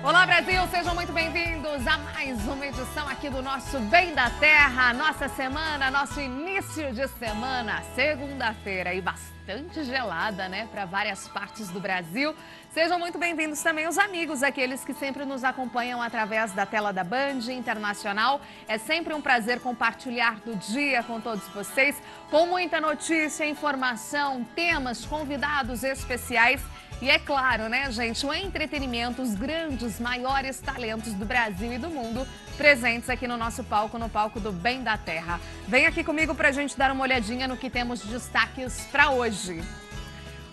Olá, Brasil! Sejam muito bem-vindos a mais uma edição aqui do nosso Bem da Terra. Nossa semana, nosso início de semana, segunda-feira e bastante gelada, né, para várias partes do Brasil. Sejam muito bem-vindos também os amigos, aqueles que sempre nos acompanham através da tela da Band Internacional. É sempre um prazer compartilhar do dia com todos vocês, com muita notícia, informação, temas, convidados especiais. E é claro, né, gente, o entretenimento, os grandes, maiores talentos do Brasil e do mundo presentes aqui no nosso palco, no palco do Bem da Terra. Vem aqui comigo pra gente dar uma olhadinha no que temos de destaques para hoje.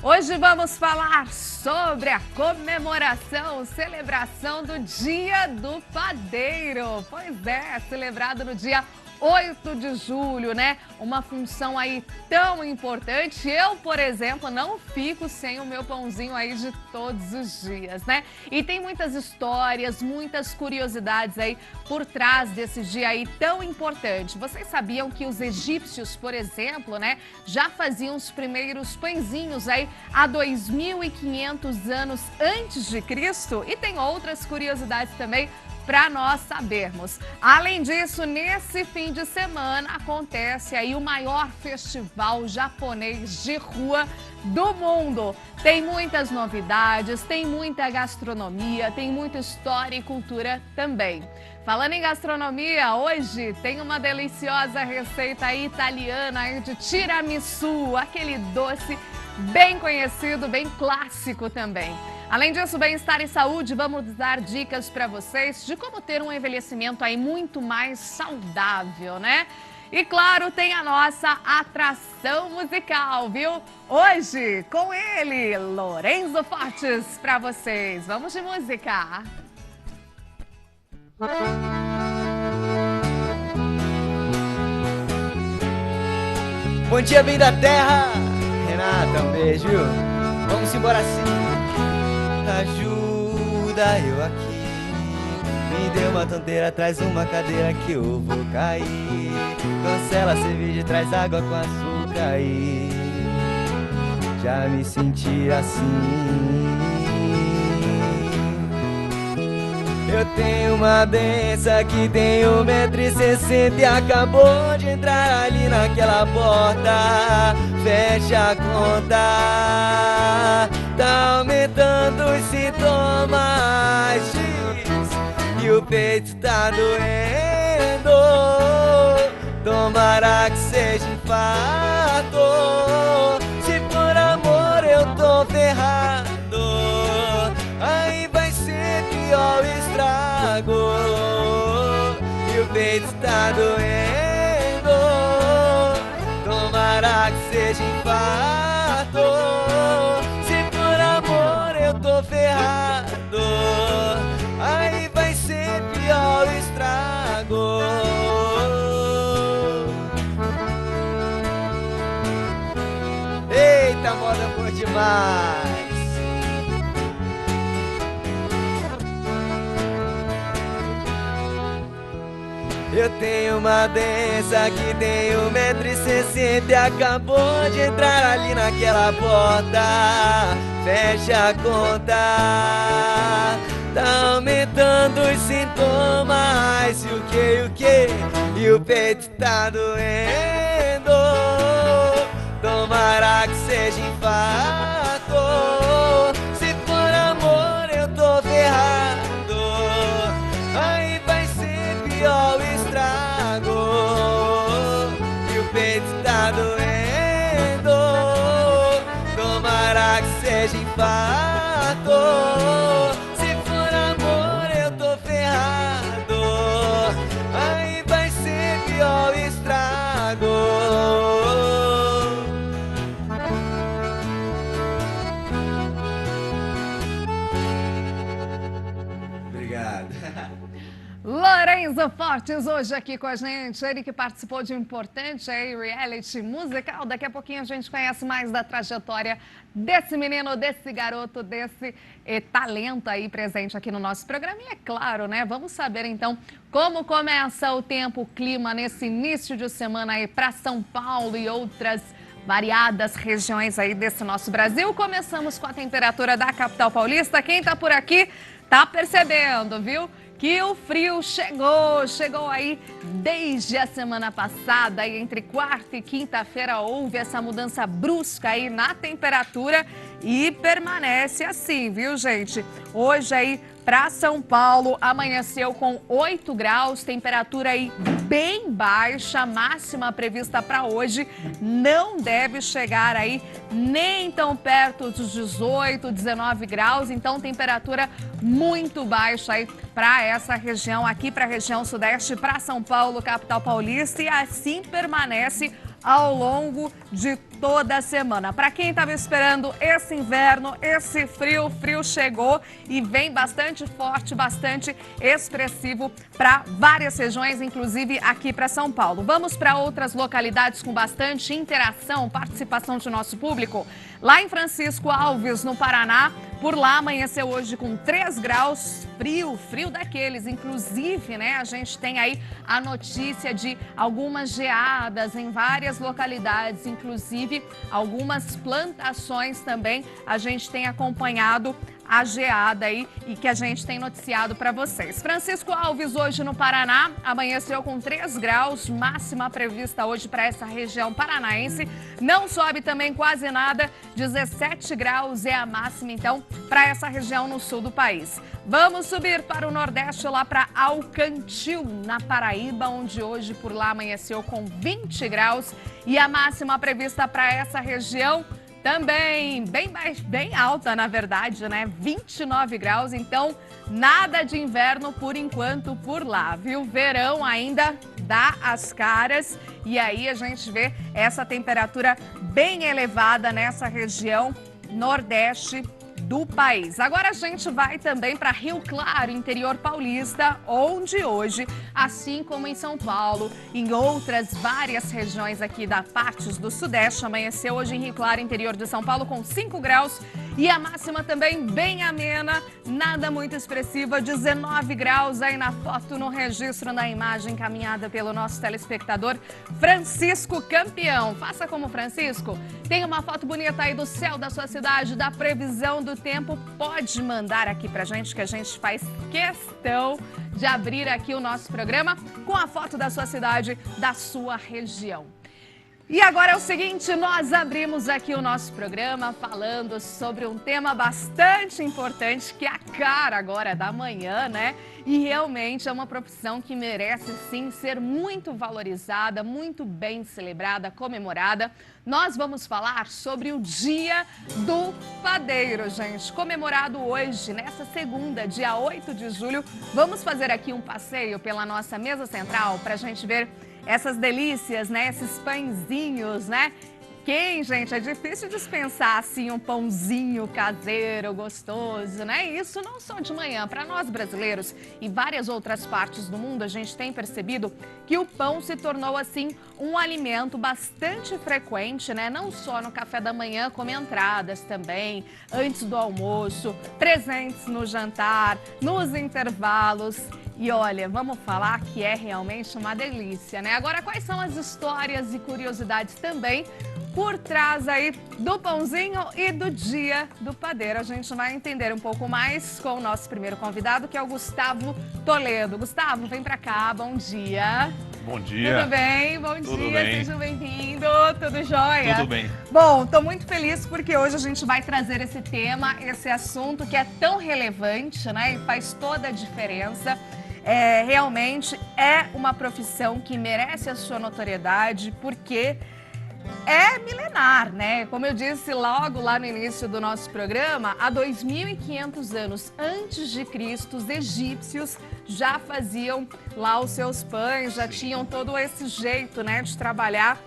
Hoje vamos falar sobre a comemoração, celebração do Dia do Padeiro. Pois é, celebrado no dia 8 de julho, né? Uma função aí tão importante. Eu, por exemplo, não fico sem o meu pãozinho aí de todos os dias, né? E tem muitas histórias, muitas curiosidades aí por trás desse dia aí tão importante. Vocês sabiam que os egípcios, por exemplo, né, já faziam os primeiros pãezinhos aí há 2.500 anos antes de Cristo? E tem outras curiosidades também para nós sabermos. Além disso, nesse fim de semana acontece aí o maior festival japonês de rua do mundo. Tem muitas novidades, tem muita gastronomia, tem muita história e cultura também. Falando em gastronomia, hoje tem uma deliciosa receita aí italiana aí de tiramisu, aquele doce bem conhecido, bem clássico também. Além disso, bem-estar e saúde, vamos dar dicas para vocês de como ter um envelhecimento aí muito mais saudável, né? E claro, tem a nossa atração musical, viu? Hoje, com ele, Lorenzo Fortes, para vocês. Vamos de música! Bom dia, Bem da Terra! Renata, um beijo! Vamos embora assim! Ajuda eu aqui, me dê uma tonteira, traz uma cadeira que eu vou cair. Cancela a cerveja, traz água com açúcar aí. Já me senti assim. Eu tenho uma doença que tem 1,60 m e acabou de entrar ali naquela porta. Fecha a conta, tá aumentando os sintomas, diz, e o peito tá doendo. Tomara que seja infarto, se por amor eu tô ferrado, aí vai ser pior o estrago. E o peito tá doendo, tomara que seja infarto, se por amor eu tô ferrado, aí vai ser pior o estrago. Eita, moda boa demais. Eu tenho uma doença que tem 1,60 m e acabou de entrar ali naquela porta. Fecha a conta, tá aumentando os sintomas. E o que? E o peito tá doendo. Tomara que seja infarto, se por amor eu tô ferrado, aí vai ser pior o estrago. E o peito tá doendo, tomara que seja infarto, se for amor eu tô ferrado, aí vai ser pior o estrago. Lorenzo Fortes hoje aqui com a gente, ele que participou de um importante reality musical. Daqui a pouquinho a gente conhece mais da trajetória desse menino, desse garoto, desse talento aí presente aqui no nosso programa. E é claro, né, vamos saber então como começa o tempo, o clima nesse início de semana aí para São Paulo e outras variadas regiões aí desse nosso Brasil. Começamos com a temperatura da capital paulista. Quem tá por aqui tá percebendo, viu? Que o frio chegou aí desde a semana passada, e entre quarta e quinta-feira houve essa mudança brusca aí na temperatura e permanece assim, viu, gente? Hoje aí para São Paulo amanheceu com 8 graus, temperatura aí bem baixa, máxima prevista para hoje não deve chegar aí nem tão perto dos 18, 19 graus, então temperatura muito baixa aí para essa região aqui, para a região sudeste, para São Paulo, capital paulista, e assim permanece ao longo de toda a semana. Para quem estava esperando esse inverno, esse frio, o frio chegou e vem bastante forte, bastante expressivo para várias regiões, inclusive aqui para São Paulo. Vamos para outras localidades com bastante interação, participação de nosso público. Lá em Francisco Alves, no Paraná, por lá amanheceu hoje com 3 graus, frio daqueles. Inclusive, né, a gente tem aí a notícia de algumas geadas em várias localidades, inclusive algumas plantações também. A gente tem acompanhado a geada aí e que a gente tem noticiado para vocês. Francisco Alves, hoje no Paraná, amanheceu com 3 graus, máxima prevista hoje para essa região paranaense. Não sobe também quase nada, 17 graus é a máxima, então, para essa região no sul do país. Vamos subir para o Nordeste, lá para Alcantil, na Paraíba, onde hoje por lá amanheceu com 20 graus e a máxima prevista para essa região também bem alta, na verdade, né? 29 graus, então nada de inverno por enquanto por lá, viu? Verão ainda dá as caras e aí a gente vê essa temperatura bem elevada nessa região nordeste do país. Agora a gente vai também para Rio Claro, interior paulista, onde hoje, assim como em São Paulo, em outras várias regiões aqui da partes do Sudeste, amanheceu hoje em Rio Claro, interior de São Paulo, com 5 graus e a máxima também bem amena, nada muito expressiva, 19 graus aí na foto, no registro, na imagem encaminhada pelo nosso telespectador Francisco Campeão. Faça como Francisco, tem uma foto bonita aí do céu da sua cidade, da previsão do tempo, pode mandar aqui pra gente que a gente faz questão de abrir aqui o nosso programa com a foto da sua cidade, da sua região. E agora é o seguinte, nós abrimos aqui o nosso programa falando sobre um tema bastante importante, que é a cara agora da manhã, né? E realmente é uma profissão que merece sim ser muito valorizada, muito bem celebrada, comemorada. Nós vamos falar sobre o Dia do Padeiro, gente, comemorado hoje, nessa segunda, dia 8 de julho. Vamos fazer aqui um passeio pela nossa mesa central para a gente ver essas delícias, né? Esses pãezinhos, né? Quem, gente, é difícil dispensar assim um pãozinho caseiro, gostoso, né? Isso não só de manhã. Para nós brasileiros e várias outras partes do mundo, a gente tem percebido que o pão se tornou assim um alimento bastante frequente, né? Não só no café da manhã, como entradas também, antes do almoço, presentes no jantar, nos intervalos. E olha, vamos falar que é realmente uma delícia, né? Agora, quais são as histórias e curiosidades também por trás aí do pãozinho e do Dia do Padeiro? A gente vai entender um pouco mais com o nosso primeiro convidado, que é o Gustavo Toledo. Gustavo, vem pra cá, bom dia. Bom dia. Tudo bem? Bom Tudo dia, bem. seja bem-vindo. Tudo jóia? Tudo bem. Bom, tô muito feliz porque hoje a gente vai trazer esse tema, esse assunto que é tão relevante, né? E faz toda a diferença. Realmente é uma profissão que merece a sua notoriedade, porque é milenar, né? Como eu disse logo lá no início do nosso programa, há 2.500 anos antes de Cristo, os egípcios já faziam lá os seus pães, já tinham todo esse jeito, né, de trabalhar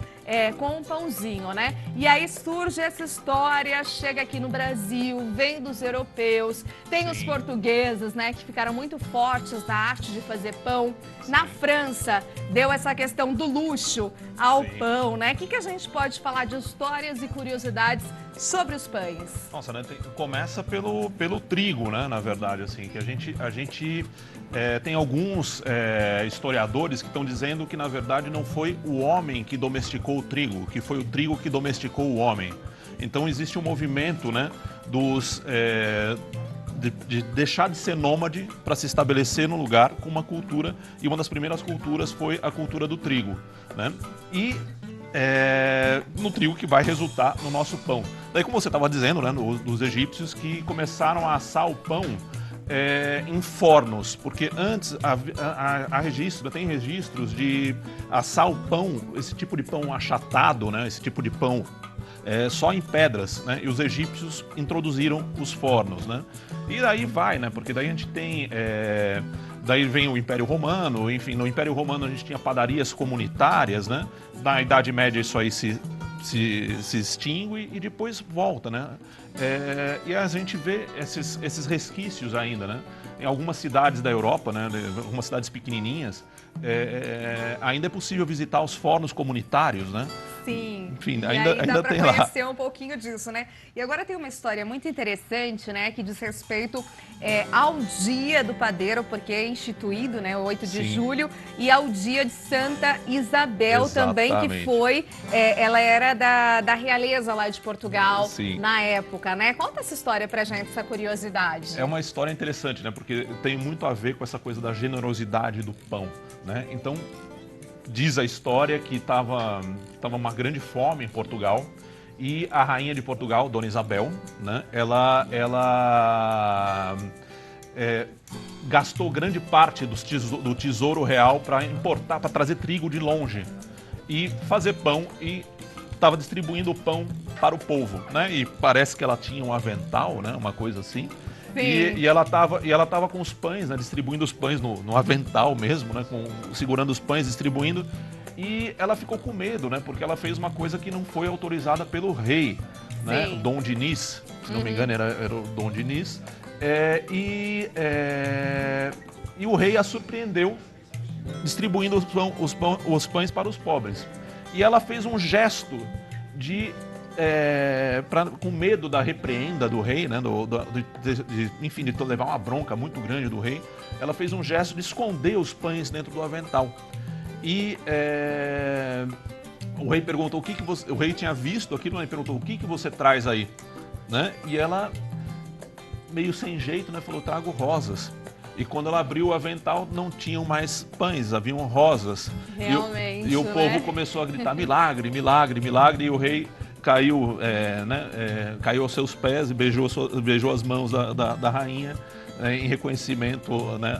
com um pãozinho, né? E aí surge essa história, chega aqui no Brasil, vem dos europeus, tem os portugueses, né, que ficaram muito fortes na arte de fazer pão. Na França, deu essa questão do luxo ao pão, né? O que a gente pode falar de histórias e curiosidades sobre os pães? Nossa, né, começa pelo trigo, né, na verdade, assim, que a gente tem alguns historiadores que estão dizendo que, na verdade, não foi o homem que domesticou o trigo, que foi o trigo que domesticou o homem. Então, existe um movimento, né, de deixar de ser nômade para se estabelecer no lugar com uma cultura, e uma das primeiras culturas foi a cultura do trigo, né? E no trigo que vai resultar no nosso pão. Daí, como você estava dizendo, né, dos egípcios que começaram a assar o pão em fornos, porque antes tem registros de assar o pão, esse tipo de pão achatado, né, esse tipo de pão só em pedras, né, e os egípcios introduziram os fornos, né, e daí vai, né, porque daí a gente tem, daí vem o Império Romano, enfim, no Império Romano a gente tinha padarias comunitárias, né, na Idade Média isso aí se extingue e depois volta, né? E a gente vê esses resquícios ainda, né? Em algumas cidades da Europa, né? Algumas cidades pequenininhas, ainda é possível visitar os fornos comunitários, né? Sim, enfim, e ainda dá para tem lá. conhecer um pouquinho disso, né? E agora tem uma história muito interessante, né? Que diz respeito ao Dia do Padeiro, porque é instituído, né? 8 de Sim. julho, e ao Dia de Santa Isabel também, que Exatamente. foi, ela era da realeza lá de Portugal, Sim. na época, né? Conta essa história pra gente, essa curiosidade. É uma história interessante, né? Porque tem muito a ver com essa coisa da generosidade do pão, né? Então, diz a história que estava uma grande fome em Portugal e a rainha de Portugal, Dona Isabel, né? Ela gastou grande parte do tesouro real para importar, para trazer trigo de longe e fazer pão, e estava distribuindo o pão para o povo, né? E parece que ela tinha um avental, né? Uma coisa assim. E ela tava com os pães, né? Distribuindo os pães no avental mesmo, né? Segurando os pães, distribuindo. E ela ficou com medo, né? Porque ela fez uma coisa que não foi autorizada pelo rei, né? O Dom Dinis, se não me engano era o Dom Dinis. E o rei a surpreendeu distribuindo os pães para os pobres. E ela fez um gesto com medo da repreenda do rei, né, enfim, de levar uma bronca muito grande do rei. Ela fez um gesto de esconder os pães dentro do avental. E o rei perguntou o rei tinha visto aquilo, né, e perguntou: o que você traz aí, né? E ela, meio sem jeito, né, falou: trago rosas. E quando ela abriu o avental, não tinham mais pães, haviam rosas. Realmente, e o povo começou a gritar: milagre, milagre, milagre. E o rei caiu, caiu aos seus pés e beijou as mãos da rainha, em reconhecimento, né,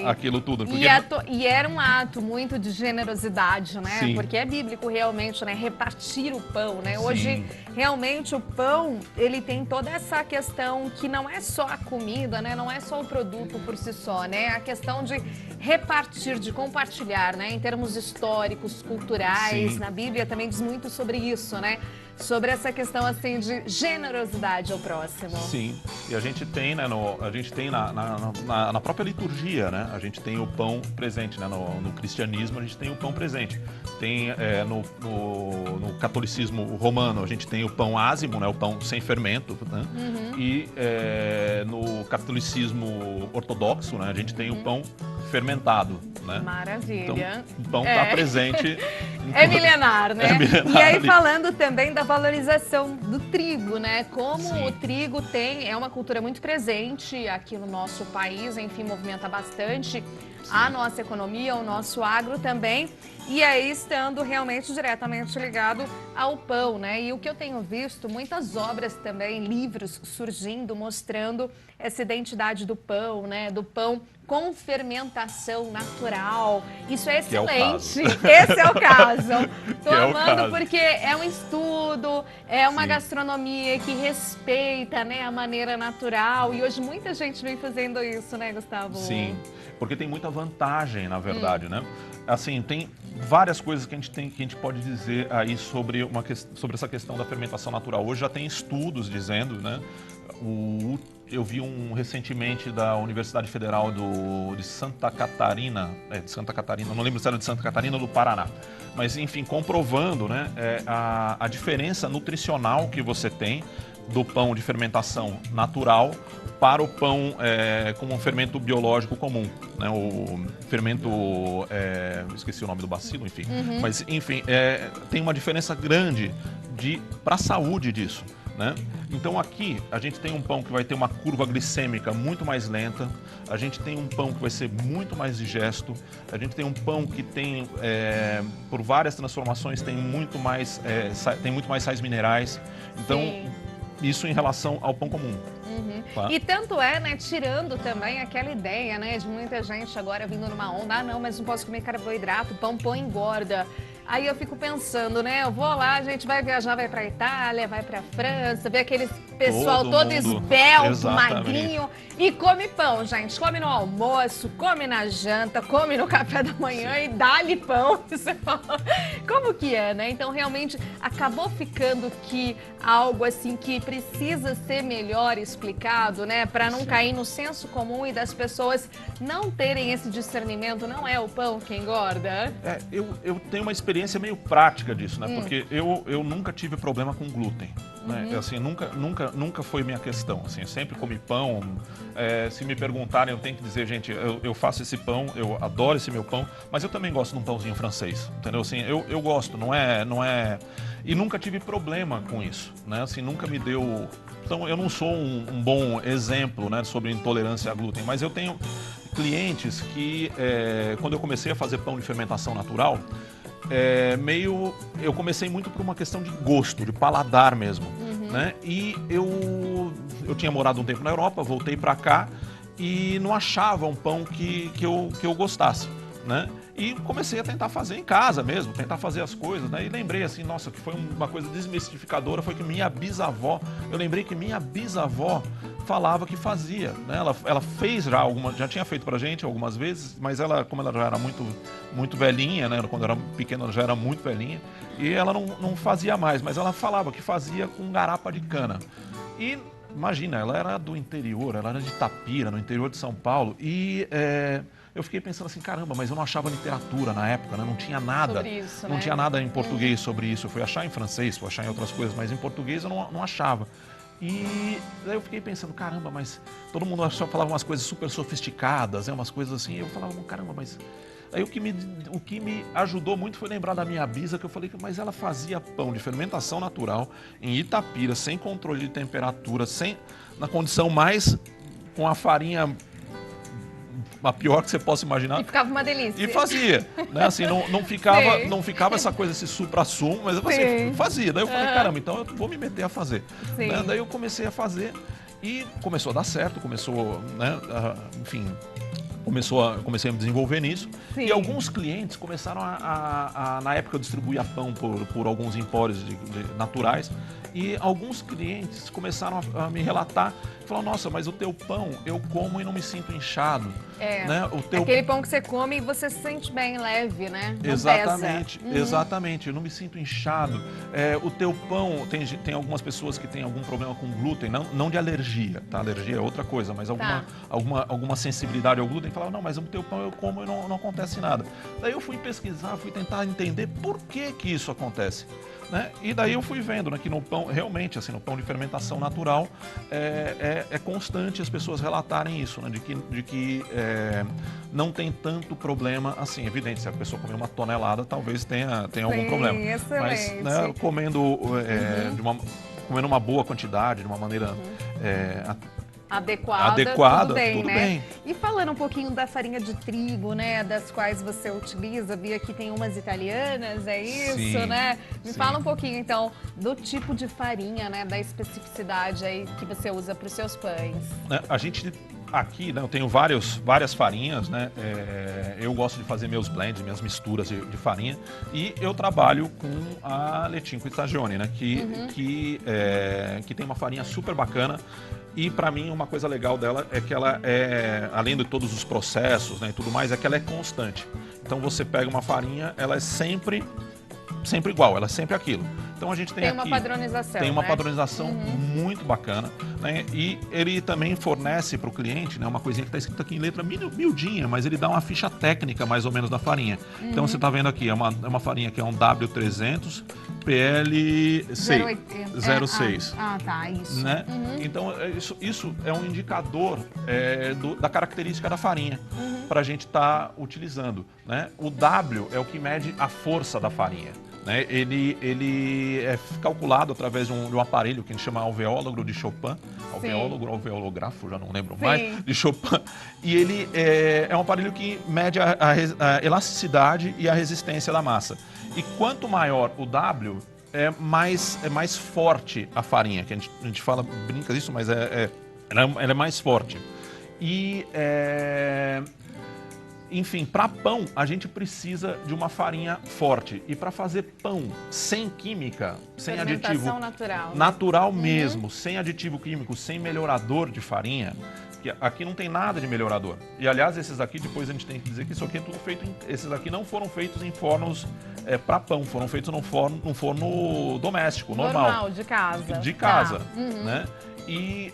aquilo tudo. Porque... E era um ato muito de generosidade, né? Sim. Porque é bíblico realmente, né? Repartir o pão, né? Sim. Hoje, realmente, o pão, ele tem toda essa questão que não é só a comida, né? Não é só o produto por si só, né? A questão de repartir, de compartilhar, né? Em termos históricos, culturais, Sim. na Bíblia também diz muito sobre isso, né? Sobre essa questão, assim, de generosidade ao próximo. Sim, e a gente tem, né, na própria liturgia, né, a gente tem o pão presente, né, no cristianismo a gente tem o pão presente. Tem no catolicismo romano a gente tem o pão ázimo, né, o pão sem fermento, né, e no catolicismo ortodoxo, né, a gente tem o pão fermentado, né. Maravilha. Então, o pão está presente. É milenar, né? É milenar. E aí, falando também da valorização do trigo, né? Como Sim. o trigo é uma cultura muito presente aqui no nosso país, enfim, movimenta bastante a nossa economia, o nosso agro também. E aí, estando realmente diretamente ligado ao pão, né? E o que eu tenho visto, muitas obras também, livros surgindo, mostrando essa identidade do pão, né? Do pão com fermentação natural. Isso é excelente. Esse é o caso. Tô amando porque é um estudo, é uma gastronomia que respeita, né, a maneira natural. E hoje muita gente vem fazendo isso, né, Gustavo? Sim, porque tem muita vantagem, na verdade, né? Assim, tem várias coisas que a gente pode dizer aí sobre essa questão da fermentação natural. Hoje já tem estudos dizendo, né? Eu vi recentemente da Universidade Federal de Santa Catarina, não lembro se era de Santa Catarina ou do Paraná, mas enfim, comprovando, né, a diferença nutricional que você tem do pão de fermentação natural para o pão com um fermento biológico comum, né, o fermento, esqueci o nome do bacilo, enfim, mas enfim, tem uma diferença grande para a saúde disso. né? Então aqui a gente tem um pão que vai ter uma curva glicêmica muito mais lenta, a gente tem um pão que vai ser muito mais digesto, a gente tem um pão que tem, por várias transformações, tem muito mais sais minerais. Então, Sim. isso em relação ao pão comum. Tá? E tanto é, né, tirando também aquela ideia, né, de muita gente agora vindo numa onda, não, mas não posso comer carboidrato, pão engorda. Aí eu fico pensando, né, eu vou lá, a gente vai viajar, vai pra Itália, vai pra França, vê aquele pessoal todo esbelto, Exatamente. magrinho e come pão, gente. Come no almoço, come na janta, come no café da manhã. Sim. E dá-lhe pão. Você fala, como que é, né? Então, realmente, acabou ficando que algo assim que precisa ser melhor explicado, né? Para não cair no senso comum e das pessoas não terem esse discernimento. Não é o pão que engorda? Eu tenho uma experiência meio prática disso, né? Porque eu nunca tive problema com glúten. Né? Assim, nunca foi minha questão. Assim, eu sempre comi pão. Se me perguntarem, eu tenho que dizer, gente, eu faço esse pão, eu adoro esse meu pão, mas eu também gosto de um pãozinho francês, entendeu? Assim, eu gosto, não é... E nunca tive problema com isso, né? Assim, nunca me deu... Então, eu não sou um bom exemplo, né, sobre intolerância a glúten, mas eu tenho clientes que, quando eu comecei a fazer pão de fermentação natural, eu comecei muito por uma questão de gosto, de paladar mesmo, né? E eu tinha morado um tempo na Europa, voltei para cá e não achava um pão que eu gostasse, né? E comecei a tentar fazer em casa mesmo, tentar fazer as coisas, né? E lembrei assim, nossa, que foi uma coisa desmistificadora, foi que minha bisavó, eu lembrei que minha bisavó falava que fazia, né? Ela fez já tinha feito pra gente algumas vezes, mas como ela já era muito velhinha, né? Quando eu era pequena, ela já era muito velhinha, e ela não fazia mais, mas ela falava que fazia com garapa de cana. E imagina, ela era do interior, ela era de Itapira, no interior de São Paulo, e eu fiquei pensando assim, caramba, mas eu não achava literatura na época, né? Não tinha nada, sobre isso, não né? tinha nada em português sobre isso. Eu fui achar em francês, fui achar em outras coisas, mas em português eu não achava. E daí eu fiquei pensando, caramba, mas todo mundo só falava umas coisas super sofisticadas, né? Umas coisas assim, e eu falava, caramba, mas... Aí o que me ajudou muito foi lembrar da minha bisa, que eu falei, mas ela fazia pão de fermentação natural em Itapira, sem controle de temperatura, na condição mais, com a farinha a pior que você possa imaginar. E ficava uma delícia. E fazia, né? Assim, não ficava essa coisa, esse supra-sumo, mas assim, fazia. Daí eu falei, caramba, então eu vou me meter a fazer. Né? Daí eu comecei a fazer e começou a dar certo, começou, né? Enfim... Comecei a me desenvolver nisso. Sim. E alguns clientes começaram na época eu distribuía pão por alguns empórios naturais, e alguns clientes começaram a me relatar, falaram, nossa, mas o teu pão eu como e não me sinto inchado. Né? Aquele pão que você come e você se sente bem leve, né? Não exatamente, pesa. Exatamente, eu não me sinto inchado. O teu pão, tem algumas pessoas que têm algum problema com glúten, não de alergia, tá? Alergia é outra coisa, mas alguma sensibilidade ao glúten, falavam, não, mas o teu pão eu como e não acontece nada. Daí eu fui pesquisar, fui tentar entender por que isso acontece. Né? E daí eu fui vendo, né, que no pão, realmente, assim, no pão de fermentação natural, é constante as pessoas relatarem isso, né, de que não tem tanto problema assim. É evidente, se a pessoa comer uma tonelada, talvez tenha algum problema. Excelente. Mas, né, comendo uma boa quantidade, de uma maneira adequada, tudo bem. E falando um pouquinho da farinha de trigo, né, das quais você utiliza, vi aqui tem umas italianas, é isso, sim, né? Me fala um pouquinho, então, do tipo de farinha, né, da especificidade aí que você usa para os seus pães. A gente... Aqui, né, eu tenho várias farinhas, né? Eu gosto de fazer meus blends, minhas misturas de farinha, e eu trabalho com a Letinco Stagione, né? Que tem uma farinha super bacana. E para mim uma coisa legal dela é que ela além de todos os processos, né, e tudo mais, é que ela é constante. Então você pega uma farinha, ela é sempre igual, ela é sempre aquilo. Então a gente tem uma padronização. Tem uma padronização muito bacana, né? E ele também fornece para o cliente, né, uma coisinha que está escrita aqui em letra miudinha, mas ele dá uma ficha técnica mais ou menos da farinha. Então você está vendo aqui, é uma farinha que é um W300 PL6. 06. Tá, isso. Né? Então isso é um indicador da característica da farinha para a gente estar utilizando, né? O W é o que mede a força da farinha. né? Ele é calculado através de um aparelho que a gente chama alveólogo de Chopin, alveólogo, alveolografo, já não lembro mais, de Chopin. E ele é um aparelho que mede a elasticidade e a resistência da massa. E quanto maior o W, é mais forte a farinha, que a gente fala, brinca disso, mas ela é mais forte. E, enfim, para pão, a gente precisa de uma farinha forte. E para fazer pão sem química, sem aditivo... natural mesmo, sem aditivo químico, sem melhorador de farinha, que aqui não tem nada de melhorador. E, aliás, esses aqui, depois a gente tem que dizer que isso aqui é tudo feito... Esses aqui não foram feitos em fornos para pão, foram feitos num forno doméstico, normal. De casa. De casa, né? E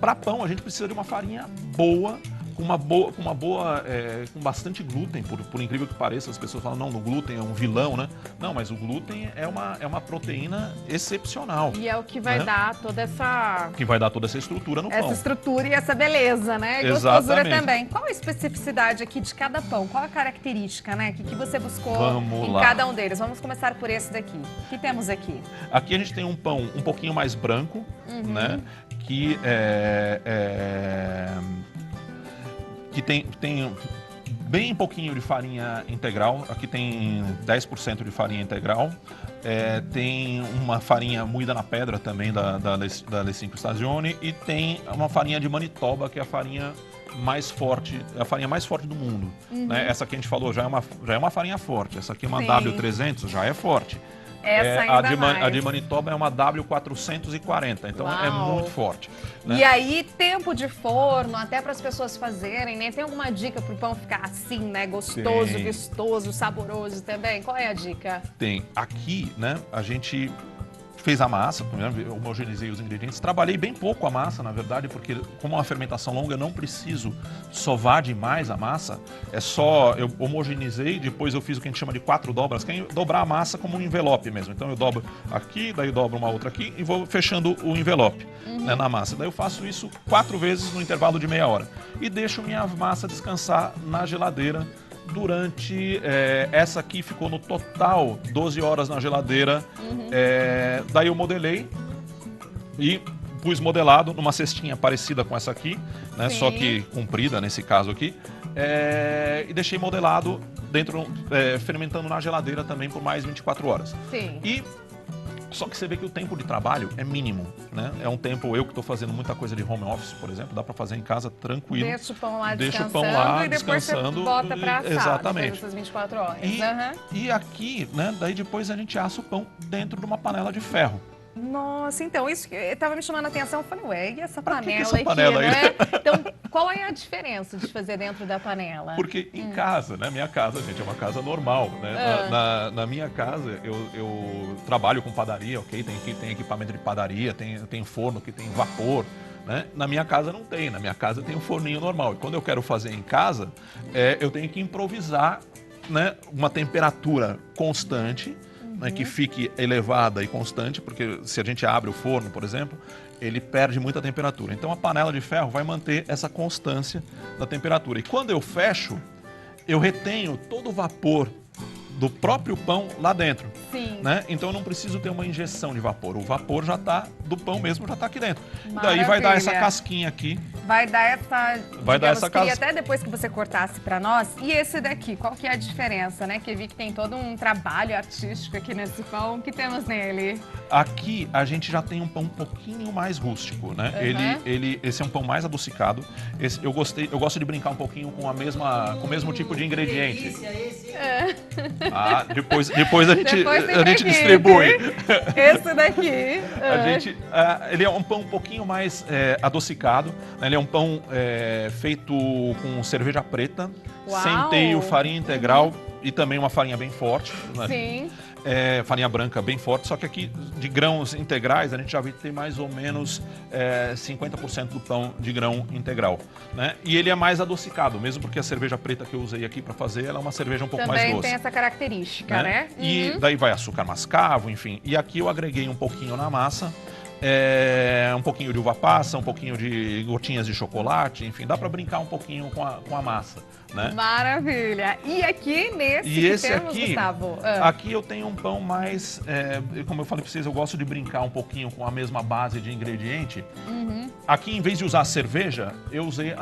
para pão a gente precisa de uma farinha boa, com bastante glúten, por incrível que pareça. As pessoas falam, não, o glúten é um vilão, né? Não, mas o glúten é uma proteína excepcional. E é o que vai dar toda essa... Que vai dar toda essa estrutura no pão. Essa estrutura e essa beleza, né? E gostosura também. Qual a especificidade aqui de cada pão? Qual a característica, né? Que você buscou cada um deles? Vamos começar por esse daqui. O que temos aqui? Aqui a gente tem um pão um pouquinho mais branco, né? Que que tem bem pouquinho de farinha integral. Aqui tem 10% de farinha integral. Tem uma farinha moída na pedra também da Le 5 Stagioni, e tem uma farinha de Manitoba, que é a farinha mais forte, é a farinha mais forte do mundo. Né? Essa aqui a gente falou já é uma farinha forte. Essa aqui é uma W300, já é forte. A de Manitoba é uma W440, então é muito forte. Né? E aí, tempo de forno, até para as pessoas fazerem, né? Tem alguma dica para o pão ficar assim, né? Gostoso, vistoso, saboroso também? Qual é a dica? Tem. Aqui, né, a gente fez a massa, homogeneizei os ingredientes. Trabalhei bem pouco a massa, na verdade, porque como é uma fermentação longa, eu não preciso sovar demais a massa. Eu homogeneizei, depois eu fiz o que a gente chama de 4 dobras, que é dobrar a massa como um envelope mesmo. Então eu dobro aqui, daí eu dobro uma outra aqui e vou fechando o envelope, né, na massa. Daí eu faço isso 4 vezes no intervalo de meia hora. E deixo minha massa descansar na geladeira durante... essa aqui ficou no total 12 horas na geladeira. Daí eu modelei e pus modelado numa cestinha parecida com essa aqui, né? Só que comprida nesse caso aqui. E deixei modelado dentro, fermentando na geladeira também por mais 24 horas. Só que você vê que o tempo de trabalho é mínimo, né? É um tempo, eu que estou fazendo muita coisa de home office, por exemplo, dá para fazer em casa tranquilo. Deixa o pão lá descansando e depois você bota para assar. Exatamente. Depois dessas 24 horas. E aqui, né, daí depois a gente assa o pão dentro de uma panela de ferro. Nossa, então, isso que estava me chamando a atenção. Eu falei, ué, e essa panela essa panela aqui, aí? né? Então, qual é a diferença de fazer dentro da panela? Porque em casa, né? Minha casa, gente, é uma casa normal, né? Na minha casa, eu trabalho com padaria, ok? Tem equipamento de padaria, tem forno que tem vapor, né? Na minha casa não tem, na minha casa tem um forninho normal. E quando eu quero fazer em casa, eu tenho que improvisar, né, uma temperatura constante, né, que fique elevada e constante, porque se a gente abre o forno, por exemplo, ele perde muita temperatura. Então a panela de ferro vai manter essa constância da temperatura. E quando eu fecho, eu retenho todo o vapor do próprio pão lá dentro. Né? Então eu não preciso ter uma injeção de vapor. O vapor já está do pão mesmo, já está aqui dentro. Maravilha. Daí vai dar essa casquinha aqui. Vai dar essa casquinha. Até depois que você cortasse para nós. E esse daqui, qual que é a diferença, né? Que eu vi que tem todo um trabalho artístico aqui nesse pão. O que temos nele? Aqui a gente já tem um pão um pouquinho mais rústico, né? Esse é um pão mais adocicado. Eu gosto de brincar um pouquinho com o mesmo tipo de ingrediente. Depois a gente distribui. Esse daqui. Ele é um pão um pouquinho mais adocicado, né? Ele é um pão feito com cerveja preta, centeio, farinha integral e também uma farinha bem forte. Né? Farinha branca bem forte, só que aqui de grãos integrais a gente já vê que tem mais ou menos 50% do pão de grão integral, né? E ele é mais adocicado, mesmo porque a cerveja preta que eu usei aqui para fazer, ela é uma cerveja um pouco mais doce. Também tem essa característica, né? E daí vai açúcar mascavo, enfim. E aqui eu agreguei um pouquinho na massa um pouquinho de uva passa, um pouquinho de gotinhas de chocolate, enfim, dá para brincar um pouquinho com a massa, né? Maravilha! E aqui nesse E que esse temos, aqui, Gustavo? aqui eu tenho um pão mais, como eu falei para vocês, eu gosto de brincar um pouquinho com a mesma base de ingrediente. Aqui, em vez de usar cerveja, eu usei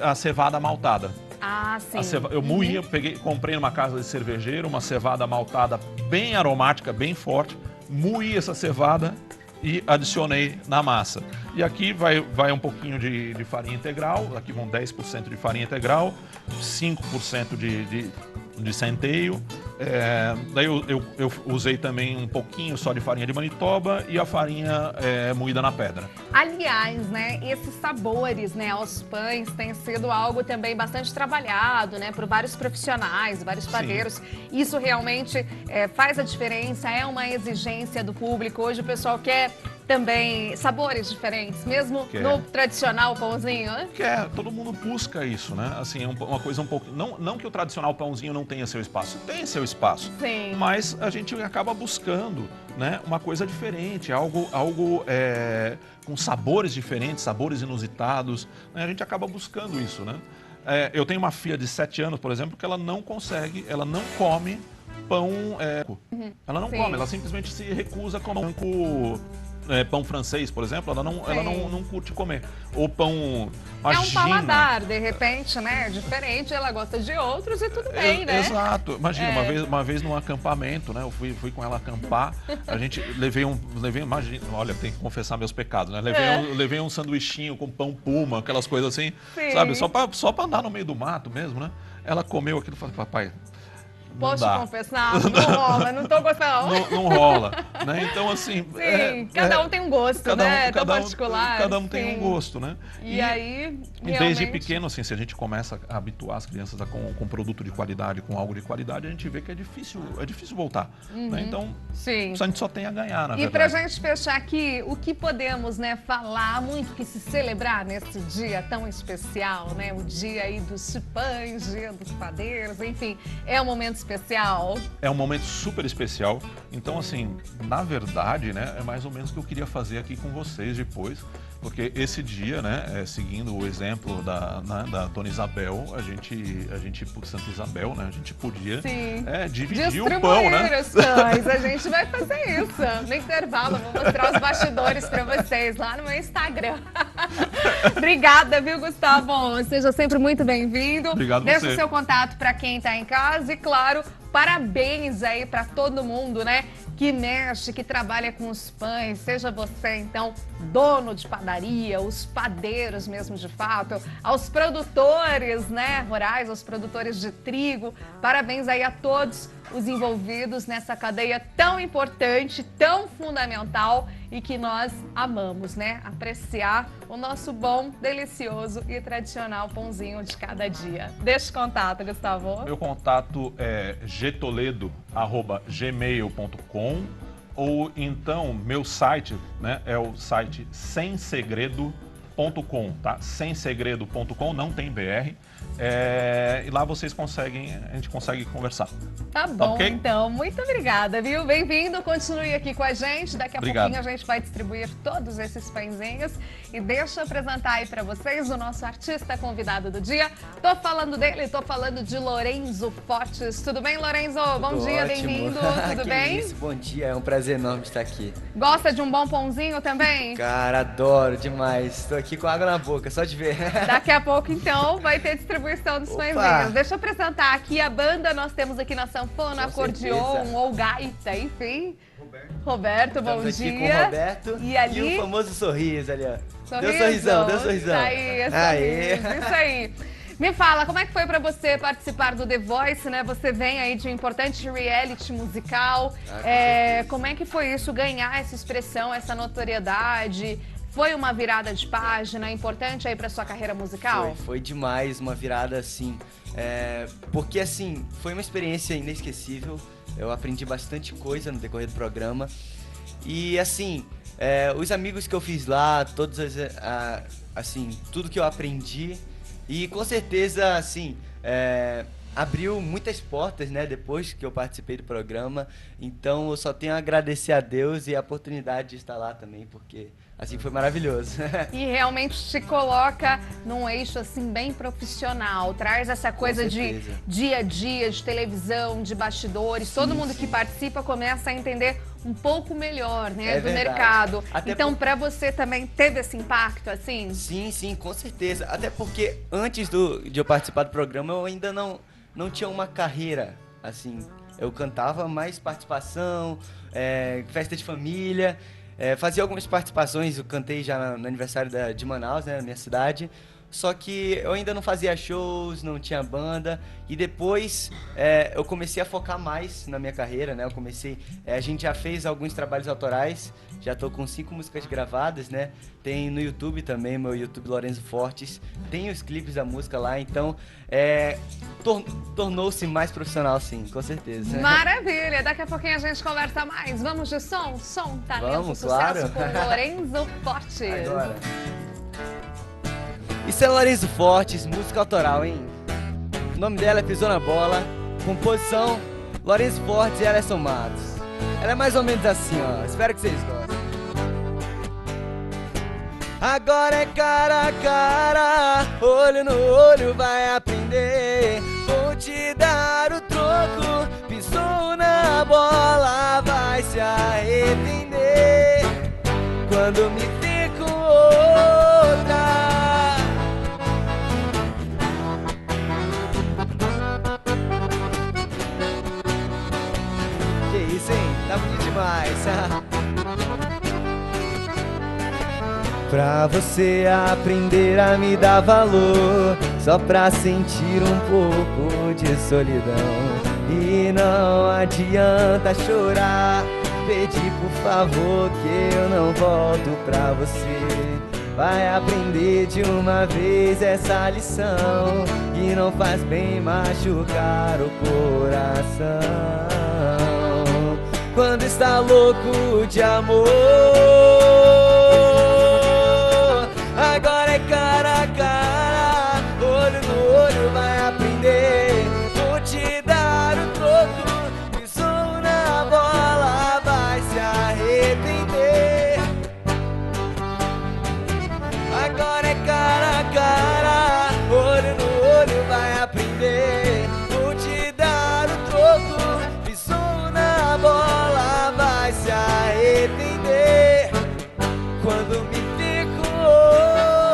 a cevada maltada. Ah, sim. Eu moí, comprei numa casa de cervejeiro uma cevada maltada bem aromática, bem forte, moí essa cevada e adicionei na massa. E aqui vai um pouquinho de farinha integral, aqui vão 10% de farinha integral, 5% de centeio. Daí eu usei também um pouquinho só de farinha de Manitoba e a farinha moída na pedra. Aliás, né, esses sabores, né, aos pães têm sido algo também bastante trabalhado, né, por vários profissionais, vários padeiros. Isso realmente faz a diferença, é uma exigência do público. Hoje o pessoal quer também sabores diferentes, mesmo no tradicional pãozinho, né? Todo mundo busca isso, né? Assim, uma coisa um pouco... Não que o tradicional pãozinho não tenha seu espaço, tem seu espaço. Sim. Mas a gente acaba buscando, né, uma coisa diferente, algo com sabores diferentes, sabores inusitados, né? A gente acaba buscando isso, né? Eu tenho uma filha de 7 anos, por exemplo, que ela não come pão... Ela não come, ela simplesmente se recusa a comer pão francês, por exemplo, ela não curte comer. Ou pão, imagina... É um paladar, de repente, né? Diferente, ela gosta de outros e tudo bem, né? Exato. Imagina, uma vez num acampamento, né? Eu fui com ela acampar, a gente imagina, olha, tem que confessar meus pecados, né? Levei um sanduichinho com pão puma, aquelas coisas assim, sabe? Só pra andar no meio do mato mesmo, né? Ela comeu aquilo e falou, papai... Posso te confessar? Não rola, não tô gostando. Não rola, né? Então, assim... Sim, cada um tem um gosto, né? Tão particular. Cada um tem um gosto, né? E aí, realmente... Desde pequeno, assim, se a gente começa a habituar as crianças com produto de qualidade, com algo de qualidade, a gente vê que é difícil voltar, né? Então, a gente só tem a ganhar, na verdade. E pra gente fechar aqui, o que podemos, né, falar, muito que se celebrar nesse dia tão especial, né? O dia aí dos pães, dia dos padeiros, enfim, é um momento especial. É um momento super especial. Então, assim, na verdade, né, é mais ou menos o que eu queria fazer aqui com vocês depois, porque esse dia, né, seguindo o exemplo da Dona Isabel, a gente por Santa Isabel, né, a gente podia dividir o pão, né? Os pães. A gente vai fazer isso. No intervalo, vou mostrar os bastidores para vocês lá no meu Instagram. Obrigada, viu, Gustavo? Seja sempre muito bem-vindo. Obrigado você. Deixa o seu contato para quem está em casa e, claro, parabéns aí para todo mundo, né, que mexe, que trabalha com os pães, seja você, então, dono de padaria, os padeiros mesmo de fato, aos produtores, né, rurais, aos produtores de trigo, parabéns aí a todos os envolvidos nessa cadeia tão importante, tão fundamental e que nós amamos, né, apreciar o nosso bom, delicioso e tradicional pãozinho de cada dia. Deixa o contato, Gustavo. Meu contato é gtoledo@gmail.com ou então meu site, né, é o site semsegredo.com, tá? Semsegredo.com, não tem BR. E lá a gente consegue conversar. Tá bom, okay? Então, muito obrigada, viu? Bem-vindo, continue aqui com a gente. Daqui a pouquinho a gente vai distribuir todos esses pãezinhos. E deixa eu apresentar aí pra vocês o nosso artista convidado do dia. Tô falando dele, tô falando de Lorenzo Fortes. Tudo bem, Lorenzo? Bom dia, bem-vindo. Tudo bem? Isso, bom dia, é um prazer enorme estar aqui. Gosta de um bom pãozinho também? Cara, adoro demais. Estou aqui com água na boca, só de ver. Daqui a pouco, então, vai ter distribuição dos pãezinhos. Deixa eu apresentar aqui a banda. Nós temos aqui na sanfona, acordeon ou gaita, enfim. Roberto, bom dia. Estamos aqui com o Roberto e ali o famoso sorriso ali, ó. Sorriso. Deu sorrisão. Isso aí, isso aí. Me fala, como é que foi pra você participar do The Voice, né? Você vem aí de um importante reality musical. Como é que foi isso, ganhar essa expressão, essa notoriedade? Foi uma virada de página importante aí pra sua carreira musical? Foi demais, uma virada assim, porque assim, foi uma experiência inesquecível, eu aprendi bastante coisa no decorrer do programa e assim, os amigos que eu fiz lá, todos assim, tudo que eu aprendi e com certeza assim, abriu muitas portas, né, depois que eu participei do programa, então eu só tenho a agradecer a Deus e a oportunidade de estar lá também, porque Assim, foi maravilhoso. E realmente te coloca num eixo assim bem profissional, traz essa coisa de dia a dia, de televisão, de bastidores, todo mundo que participa começa a entender um pouco melhor, né, do mercado. Então, para você também teve esse impacto, assim? Sim, com certeza. Até porque antes de eu participar do programa, eu ainda não tinha uma carreira, assim. Eu cantava mais participação, festa de família. Fazia algumas participações, eu cantei já no aniversário de Manaus, né, na minha cidade. Só que eu ainda não fazia shows, não tinha banda. E depois eu comecei a focar mais na minha carreira, né? A gente já fez alguns trabalhos autorais, já tô com 5 músicas gravadas, né? Tem no YouTube também, meu YouTube Lorenzo Fortes. Tem os clipes da música lá, então tornou-se mais profissional, sim, com certeza. Maravilha! Daqui a pouquinho a gente conversa mais. Vamos de som? Som, talento, sucesso claro. com Lorenzo Fortes. Agora. Isso é Lorenzo Fortes, música autoral, hein? O nome dela é Pisou na Bola, composição Lorenzo Fortes e Alisson Matos. Ela é mais ou menos assim, ó, espero que vocês gostem. Agora é cara a cara, olho no olho vai aprender. Vou te dar o troco, pisou na bola, vai se arrepender. Quando me ver com outra. Isso, hein? Tá bonito demais. Pra você aprender a me dar valor, só pra sentir um pouco de solidão. E não adianta chorar, pedir por favor que eu não volto pra você. Vai aprender de uma vez essa lição, que não faz bem machucar o coração. Quando está louco de amor, agora é cara a cara, olho no olho vai aprender. Vou te dar o troco, pisou na bola, vai se arrepender. Agora é cara a cara, olho no olho vai aprender. Vou te dar o troco, pisou na bola, vai se arrepender. Quando me ver com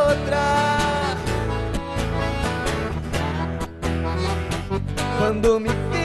outra, quando me ver